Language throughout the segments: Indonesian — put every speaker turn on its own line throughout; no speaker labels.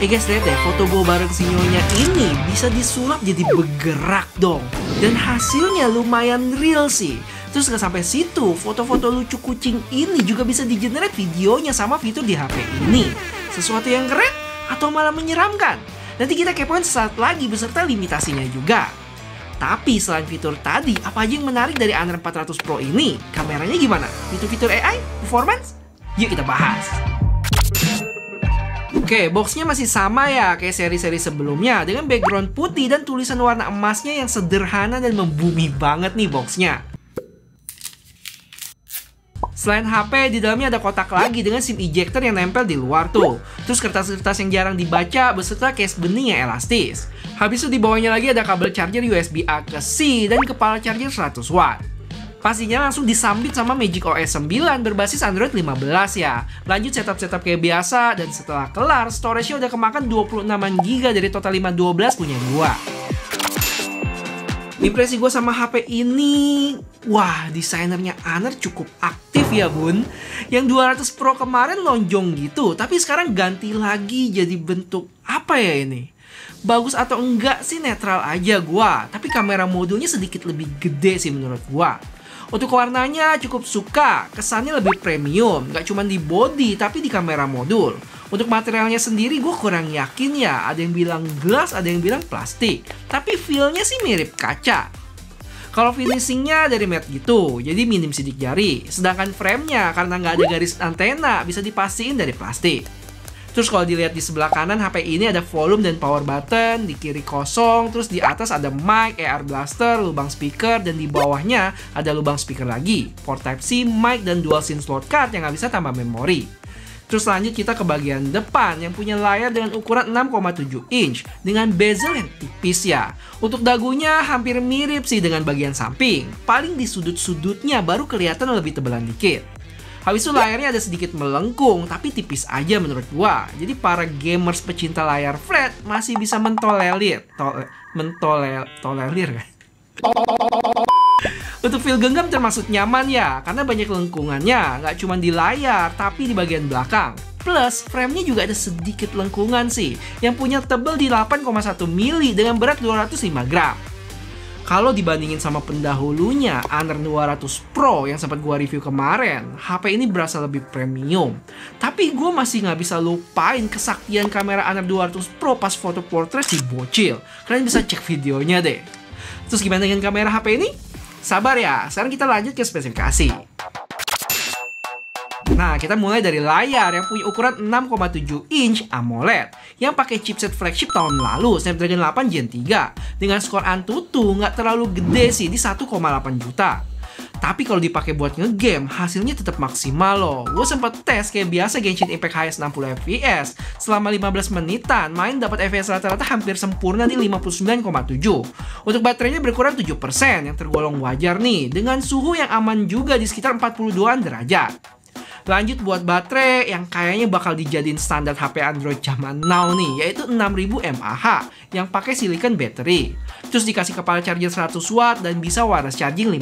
Guys, lihat deh, foto gue bareng si Nyonya ini bisa disulap jadi bergerak dong. Dan hasilnya lumayan real sih. Terus gak sampai situ, foto-foto lucu kucing ini juga bisa di-generate videonya sama fitur di HP ini. Sesuatu yang keren atau malah menyeramkan? Nanti kita kepoin sesaat lagi beserta limitasinya juga. Tapi selain fitur tadi, apa aja yang menarik dari Honor 400 Pro ini? Kameranya gimana? Fitur-fitur AI? Performance? Yuk kita bahas. Oke, boxnya masih sama ya kayak seri-seri sebelumnya dengan background putih dan tulisan warna emasnya yang sederhana dan membumi banget nih boxnya. Selain HP, di dalamnya ada kotak lagi dengan SIM ejector yang nempel di luar tuh. Terus kertas-kertas yang jarang dibaca beserta case bening yang elastis. Habis itu di bawahnya lagi ada kabel charger USB-A ke C dan kepala charger 100 watt. Pastinya langsung disambit sama Magic OS 9 berbasis Android 15 ya. Lanjut setup kayak biasa dan setelah kelar, storage-nya udah kemakan 26GB dari total 512 punya gua. Impresi gue sama HP ini, wah desainernya Honor cukup aktif ya bun. Yang 200 Pro kemarin lonjong gitu, tapi sekarang ganti lagi jadi bentuk apa ya ini? Bagus atau enggak sih netral aja gua, tapi kamera modulnya sedikit lebih gede sih menurut gua. Untuk warnanya cukup suka, kesannya lebih premium, nggak cuma di body tapi di kamera modul. Untuk materialnya sendiri gue kurang yakin ya, ada yang bilang glass, ada yang bilang plastik. Tapi feel-nya sih mirip kaca. Kalau finishingnya dari matte gitu, jadi minim sidik jari. Sedangkan frame-nya karena nggak ada garis antena, bisa dipastiin dari plastik. Terus kalau dilihat di sebelah kanan HP ini ada volume dan power button, di kiri kosong, terus di atas ada mic, AR blaster, lubang speaker, dan di bawahnya ada lubang speaker lagi, port Type-C, mic, dan dual SIM slot card yang nggak bisa tambah memori. Terus lanjut kita ke bagian depan yang punya layar dengan ukuran 6,7 inch dengan bezel yang tipis ya. Untuk dagunya hampir mirip sih dengan bagian samping, paling di sudut-sudutnya baru kelihatan lebih tebalan dikit. Habis itu layarnya ada sedikit melengkung, tapi tipis aja menurut gua. Jadi para gamers pecinta layar flat masih bisa mentolerir kan? Untuk feel genggam termasuk nyaman ya, karena banyak lengkungannya, nggak cuma di layar, tapi di bagian belakang. Plus, frame-nya juga ada sedikit lengkungan sih, yang punya tebal di 8,1 mili dengan berat 205 gram. Kalau dibandingin sama pendahulunya, Honor 200 Pro yang sempat gua review kemarin, HP ini berasa lebih premium. Tapi gue masih nggak bisa lupain kesaktian kamera Honor 200 Pro pas foto portrait si bocil. Kalian bisa cek videonya deh. Terus gimana dengan kamera HP ini? Sabar ya, sekarang kita lanjut ke spesifikasi. Nah, kita mulai dari layar yang punya ukuran 6,7 inch AMOLED yang pakai chipset flagship tahun lalu, Snapdragon 8 Gen 3 dengan skor Antutu nggak terlalu gede sih di 1,8 juta. Tapi kalau dipakai buat ngegame, hasilnya tetap maksimal loh. Gue sempet tes kayak biasa Genshin Impact HS 60 fps. Selama 15 menitan, main dapat FPS rata-rata hampir sempurna di 59,7. Untuk baterainya berkurang 7% yang tergolong wajar nih, dengan suhu yang aman juga di sekitar 42an derajat. Lanjut buat baterai yang kayaknya bakal dijadiin standar HP Android zaman now nih, yaitu 6000 mAh yang pakai silicon battery. Terus dikasih kepala charger 100 watt dan bisa wireless charging 50.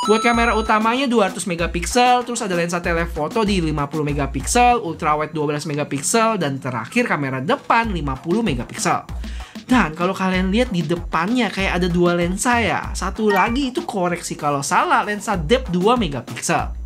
Buat kamera utamanya 200 megapiksel, terus ada lensa telefoto di 50 megapiksel, ultrawide 12 megapiksel, dan terakhir kamera depan 50 megapiksel. Dan kalau kalian lihat di depannya kayak ada dua lensa ya. Satu lagi itu koreksi kalau salah, lensa depth 2 megapiksel.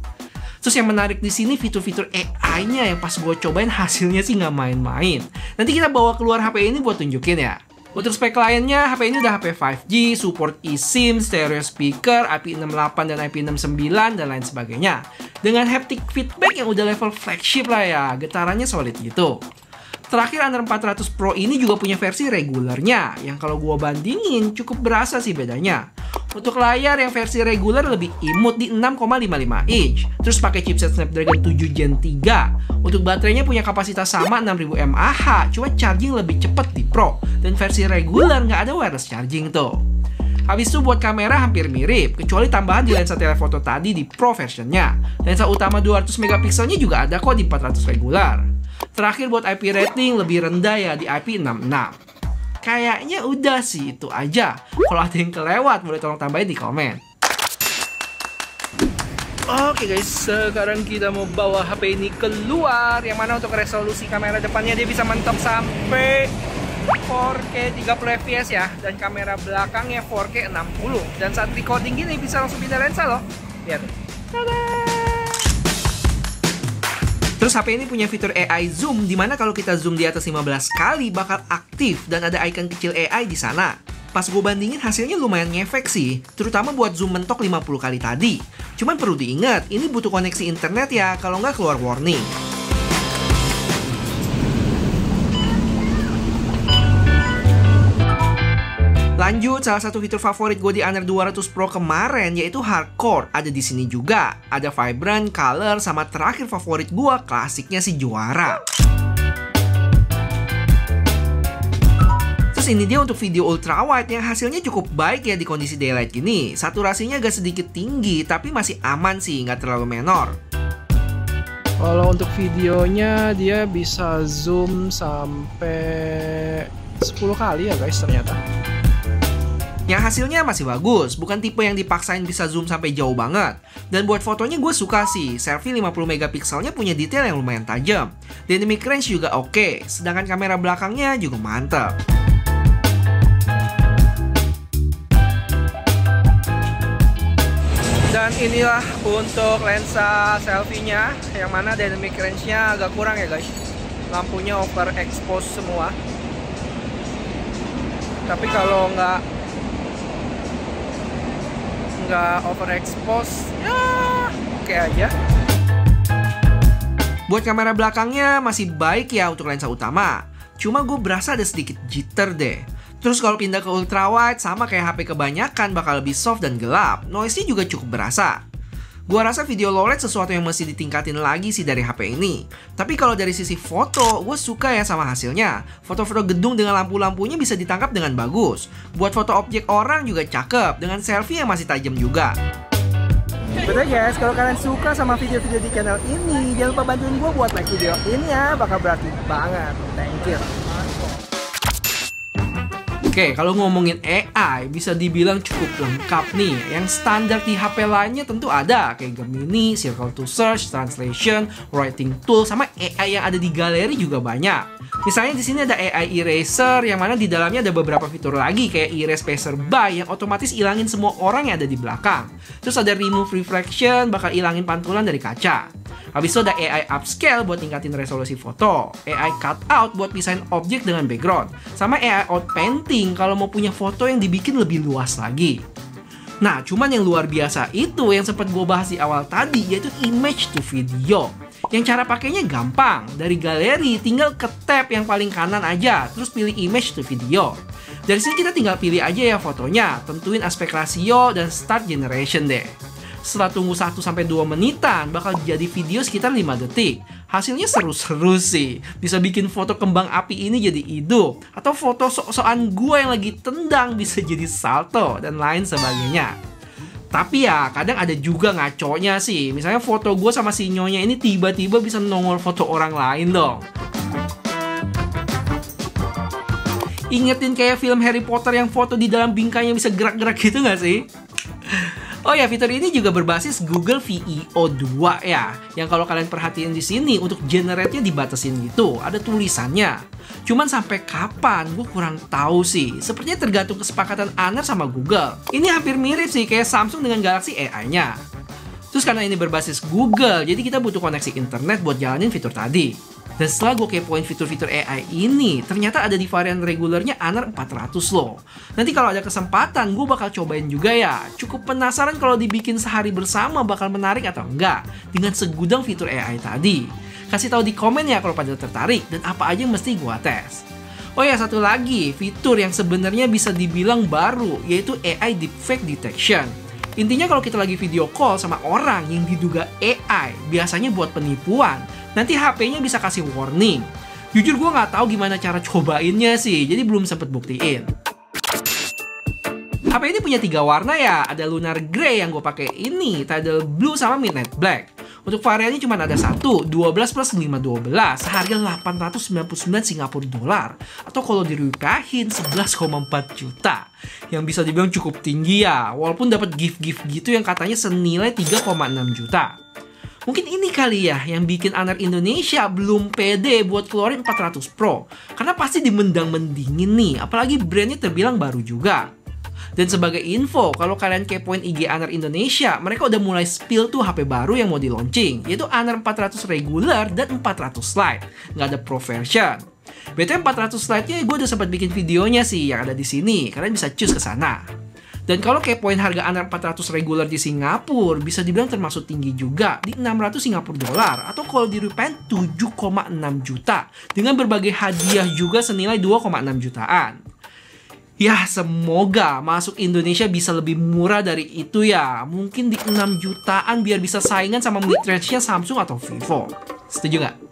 Terus yang menarik di sini fitur-fitur AI-nya yang pas gue cobain hasilnya sih nggak main-main. Nanti kita bawa keluar HP ini buat tunjukin ya. Untuk spek lainnya, HP ini udah HP 5G, support eSIM, stereo speaker, IP68 dan IP69, dan lain sebagainya. Dengan haptic feedback yang udah level flagship lah ya, getarannya solid gitu. Terakhir, Honor 400 Pro ini juga punya versi regulernya, yang kalau gua bandingin cukup berasa sih bedanya. Untuk layar yang versi reguler lebih imut di 6,55 inch, terus pakai chipset Snapdragon 7 Gen 3. Untuk baterainya punya kapasitas sama 6000 mAh, cuma charging lebih cepat di Pro, dan versi reguler nggak ada wireless charging tuh. Habis itu buat kamera hampir mirip, kecuali tambahan di lensa telefoto tadi di Pro versionnya. Lensa utama 200 megapikselnya juga ada kok di 400 regular. Terakhir buat IP rating lebih rendah ya di IP66. Kayaknya udah sih itu aja. Kalau ada yang kelewat boleh tolong tambahin di komen. Oke guys, sekarang kita mau bawa HP ini keluar. Yang mana untuk resolusi kamera depannya dia bisa mentok sampai 4K 30 fps ya. Dan kamera belakangnya 4K 60. Dan saat recording gini bisa langsung pindah lensa loh. Lihat. Tada! Terus HP ini punya fitur AI Zoom, dimana kalau kita zoom di atas 15 kali bakal aktif dan ada icon kecil AI di sana. Pas gue bandingin hasilnya lumayan ngefek sih, terutama buat zoom mentok 50 kali tadi. Cuman perlu diingat, ini butuh koneksi internet ya, kalau nggak keluar warning. Lanjut, salah satu fitur favorit gue di Honor 200 Pro kemarin yaitu hardcore. Ada di sini juga. Ada vibrant, color, sama terakhir favorit gue, klasiknya si juara. Terus ini dia untuk video ultrawide yang hasilnya cukup baik ya di kondisi daylight gini. Saturasinya agak sedikit tinggi, tapi masih aman sih, nggak terlalu menor. Kalau untuk videonya dia bisa zoom sampai 10 kali ya guys ternyata. Yang hasilnya masih bagus, bukan tipe yang dipaksain bisa zoom sampai jauh banget. Dan buat fotonya gue suka sih, selfie 50 megapikselnya punya detail yang lumayan tajam. Dynamic range juga oke, sedangkan kamera belakangnya juga mantap. Dan inilah untuk lensa selfie-nya, yang mana dynamic range-nya agak kurang ya guys. Lampunya overexpose semua. Tapi kalau nggak overexpose, ya oke aja. Buat kamera belakangnya masih baik ya untuk lensa utama. Cuma gue berasa ada sedikit jitter deh. Terus kalau pindah ke ultrawide, sama kayak HP kebanyakan bakal lebih soft dan gelap. Noise-nya juga cukup berasa. Gua rasa video low light sesuatu yang mesti ditingkatin lagi sih dari HP ini. Tapi kalau dari sisi foto, gue suka ya sama hasilnya. Foto-foto gedung dengan lampu-lampunya bisa ditangkap dengan bagus. Buat foto objek orang juga cakep, dengan selfie yang masih tajam juga. Betul guys, kalau kalian suka sama video-video di channel ini, jangan lupa bantuin gue buat like video ini ya, bakal berarti banget. Thank you. Oke, kalau ngomongin AI, bisa dibilang cukup lengkap nih. Yang standar di HP lainnya tentu ada, kayak Gemini, Circle to Search, Translation, Writing Tool, sama AI yang ada di galeri juga banyak. Misalnya di sini ada AI Eraser, yang mana di dalamnya ada beberapa fitur lagi, kayak Erase Passer By, yang otomatis ilangin semua orang yang ada di belakang. Terus ada Remove Reflection, bakal ilangin pantulan dari kaca. Habis itu ada AI Upscale buat tingkatin resolusi foto, AI Cutout buat pisahin objek dengan background, sama AI Outpainting kalau mau punya foto yang dibikin lebih luas lagi. Nah, cuman yang luar biasa itu yang sempat gue bahas di awal tadi, yaitu image to video. Yang cara pakainya gampang, dari galeri tinggal ke tab yang paling kanan aja, terus pilih image to video. Dari sini kita tinggal pilih aja ya fotonya, tentuin aspek rasio dan start generation deh. Setelah tunggu 1-2 menitan, bakal jadi video sekitar 5 detik. Hasilnya seru-seru sih. Bisa bikin foto kembang api ini jadi hidup. Atau foto sok-sokan gue yang lagi tendang bisa jadi salto, dan lain sebagainya. Tapi ya, kadang ada juga ngaconya sih. Misalnya foto gue sama si nyonya ini tiba-tiba bisa nongol foto orang lain dong. Ingetin kayak film Harry Potter yang foto di dalam bingkainya bisa gerak-gerak gitu gak sih? Oh ya, fitur ini juga berbasis Google VEO 2 ya. Yang kalau kalian perhatiin di sini untuk generate-nya dibatasin gitu, ada tulisannya. Cuman sampai kapan gue kurang tahu sih. Sepertinya tergantung kesepakatan Honor sama Google. Ini hampir mirip sih kayak Samsung dengan Galaxy AI-nya. Terus karena ini berbasis Google, jadi kita butuh koneksi internet buat jalanin fitur tadi. Dan setelah gue kepoin fitur-fitur AI ini, ternyata ada di varian regulernya Honor 400 loh. Nanti kalau ada kesempatan, gue bakal cobain juga ya. Cukup penasaran kalau dibikin sehari bersama bakal menarik atau enggak dengan segudang fitur AI tadi. Kasih tahu di komen ya kalau pada tertarik dan apa aja yang mesti gue tes. Oh ya, satu lagi fitur yang sebenarnya bisa dibilang baru, yaitu AI Deepfake Detection. Intinya kalau kita lagi video call sama orang yang diduga AI, biasanya buat penipuan, nanti HP-nya bisa kasih warning. Jujur gue nggak tahu gimana cara cobainnya sih, jadi belum sempet buktiin. HP ini punya 3 warna ya, ada Lunar Grey yang gue pakai ini, Tidal Blue sama Midnight Black. Untuk variannya cuma ada satu, 12 plus 512, seharga 899 Singapura dolar. Atau kalau dirupiahin 11,4 juta. Yang bisa dibilang cukup tinggi ya, walaupun dapat gift-gift gitu yang katanya senilai 3,6 juta. Mungkin ini kali ya yang bikin anak Indonesia belum pede buat keluarin 400 Pro. Karena pasti dimendang-mendingin nih, apalagi brandnya terbilang baru juga. Dan sebagai info, kalau kalian kepoin IG Honor Indonesia, mereka udah mulai spill tuh HP baru yang mau di launching, yaitu Honor 400 regular dan 400 Lite. Nggak ada Pro version. BTW 400 Lite-nya gue udah sempat bikin videonya sih yang ada di sini, kalian bisa cus ke sana. Dan kalau kepoin harga Honor 400 regular di Singapura, bisa dibilang termasuk tinggi juga di 600 Singapura dolar, atau kalau dirupiahin 7,6 juta, dengan berbagai hadiah juga senilai 2,6 jutaan. Ya, semoga masuk Indonesia bisa lebih murah dari itu ya. Mungkin di 6 jutaan biar bisa saingan sama mid-range-nya Samsung atau Vivo. Setuju nggak?